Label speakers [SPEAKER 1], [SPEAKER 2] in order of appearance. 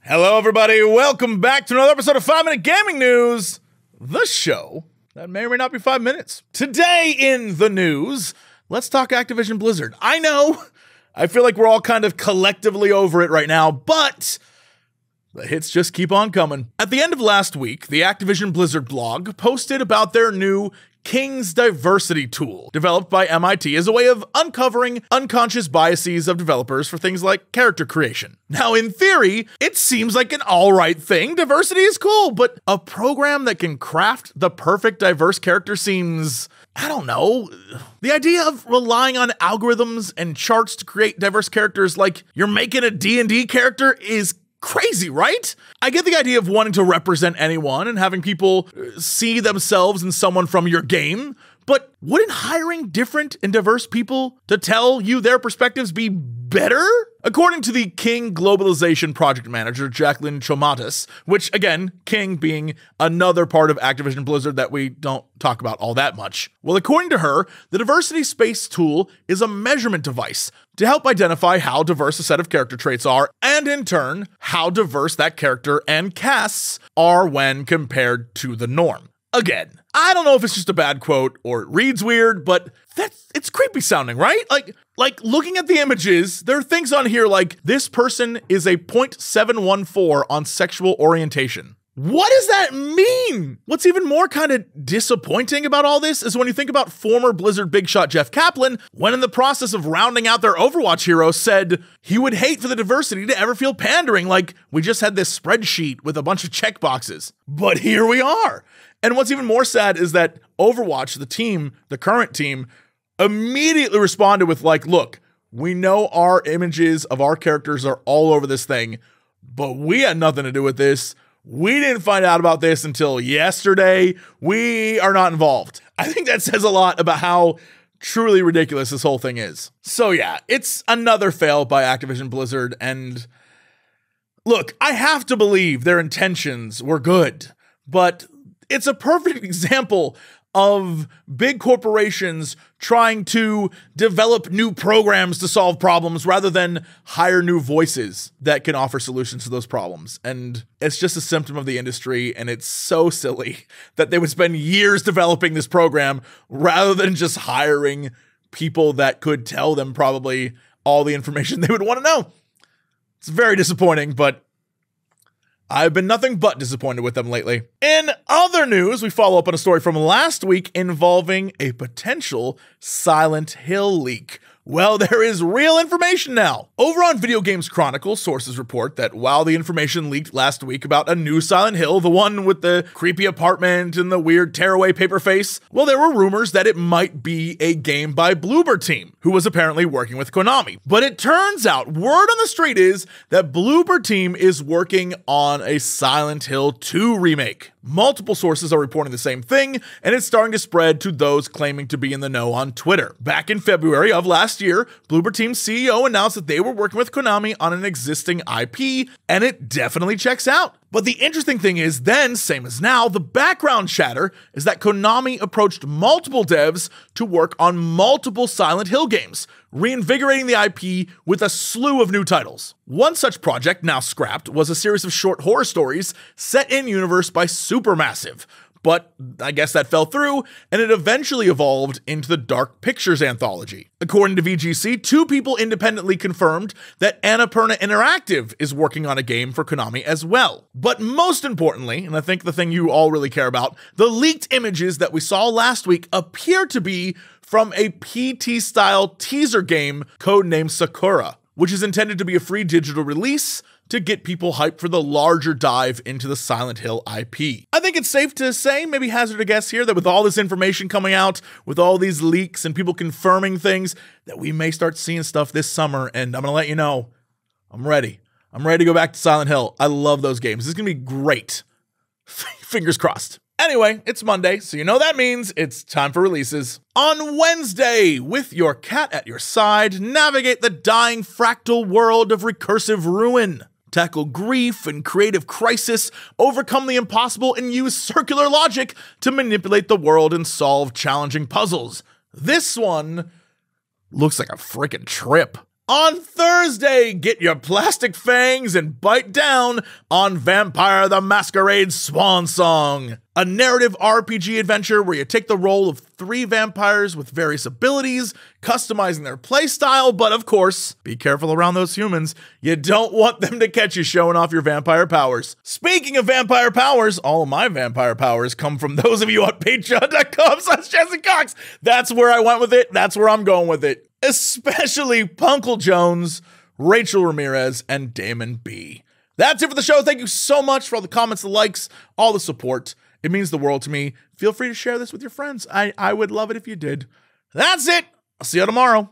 [SPEAKER 1] Hello, everybody. Welcome back to another episode of 5 Minute Gaming News, the show that may or may not be 5 minutes. Today in the news, let's talk Activision Blizzard. I know, I feel like we're all kind of collectively over it right now, but the hits just keep on coming. At the end of last week, the Activision Blizzard blog posted about their new King's Diversity tool, developed by MIT as a way of uncovering unconscious biases of developers for things like character creation. Now, in theory, it seems like an alright thing. Diversity is cool, but a program that can craft the perfect diverse character seems, I don't know. The idea of relying on algorithms and charts to create diverse characters like you're making a D&D character is crazy, right? I get the idea of wanting to represent anyone and having people see themselves in someone from your game, but wouldn't hiring different and diverse people to tell you their perspectives be better? According to the King Globalization Project Manager, Jacqueline Chomatis, which again, King being another part of Activision Blizzard that we don't talk about all that much. Well, according to her, the Diversity Space tool is a measurement device to help identify how diverse a set of character traits are, and in turn, how diverse that character and casts are when compared to the norm. Again, I don't know if it's just a bad quote or it reads weird, but it's creepy sounding, right? Like looking at the images, there are things on here like this person is a 0.714 on sexual orientation. What does that mean? What's even more kind of disappointing about all this is when you think about former Blizzard big shot Jeff Kaplan, when in the process of rounding out their Overwatch hero, said he would hate for the diversity to ever feel pandering, like we just had this spreadsheet with a bunch of checkboxes. But here we are. And what's even more sad is that Overwatch, the team, the current team, immediately responded with like, look, we know our images of our characters are all over this thing, but we had nothing to do with this. We didn't find out about this until yesterday. We are not involved. I think that says a lot about how truly ridiculous this whole thing is. So yeah, it's another fail by Activision Blizzard. And look, I have to believe their intentions were good, but it's a perfect example of big corporations trying to develop new programs to solve problems rather than hire new voices that can offer solutions to those problems. And it's just a symptom of the industry, and it's so silly that they would spend years developing this program rather than just hiring people that could tell them probably all the information they would want to know. It's very disappointing, but I've been nothing but disappointed with them lately. In other news, we follow up on a story from last week involving a potential Silent Hill leak. Well, there is real information now. Over on Video Games Chronicle, sources report that while the information leaked last week about a new Silent Hill, the one with the creepy apartment and the weird tearaway paper face, well, there were rumors that it might be a game by Bloober Team, who was apparently working with Konami. But it turns out, word on the street is that Bloober Team is working on a Silent Hill 2 remake. Multiple sources are reporting the same thing, and it's starting to spread to those claiming to be in the know on Twitter. Back in February of last year, Bloober Team's CEO announced that they were working with Konami on an existing IP, and it definitely checks out. But the interesting thing is then, same as now, the background chatter is that Konami approached multiple devs to work on multiple Silent Hill games, reinvigorating the IP with a slew of new titles. One such project, now scrapped, was a series of short horror stories set in universe by Supermassive. But I guess that fell through, and it eventually evolved into the Dark Pictures anthology. According to VGC, 2 people independently confirmed that Annapurna Interactive is working on a game for Konami as well. But most importantly, and I think the thing you all really care about, the leaked images that we saw last week appear to be from a PT-style teaser game codenamed Sakura, which is intended to be a free digital release to get people hyped for the larger dive into the Silent Hill IP. I think it's safe to say, maybe hazard a guess here, that with all this information coming out, with all these leaks and people confirming things, that we may start seeing stuff this summer, and I'm gonna let you know, I'm ready. I'm ready to go back to Silent Hill. I love those games. This is gonna be great. Fingers crossed. Anyway, it's Monday, so you know that means it's time for releases. On Wednesday, with your cat at your side, navigate the dying fractal world of recursive ruin. Tackle grief and creative crisis, overcome the impossible, and use circular logic to manipulate the world and solve challenging puzzles. This one looks like a freaking trip. On Thursday, get your plastic fangs and bite down on Vampire the Masquerade Swan Song, a narrative RPG adventure where you take the role of 3 vampires with various abilities, customizing their playstyle, but of course, be careful around those humans. You don't want them to catch you showing off your vampire powers. Speaking of vampire powers, all of my vampire powers come from those of you on patreon.com/Jesse Cox. That's where I went with it. That's where I'm going with it. Especially Punkle Jones, Rachel Ramirez, and Damon B. That's it for the show. Thank you so much for all the comments, the likes, all the support. It means the world to me. Feel free to share this with your friends. I would love it if you did. That's it. I'll see you tomorrow.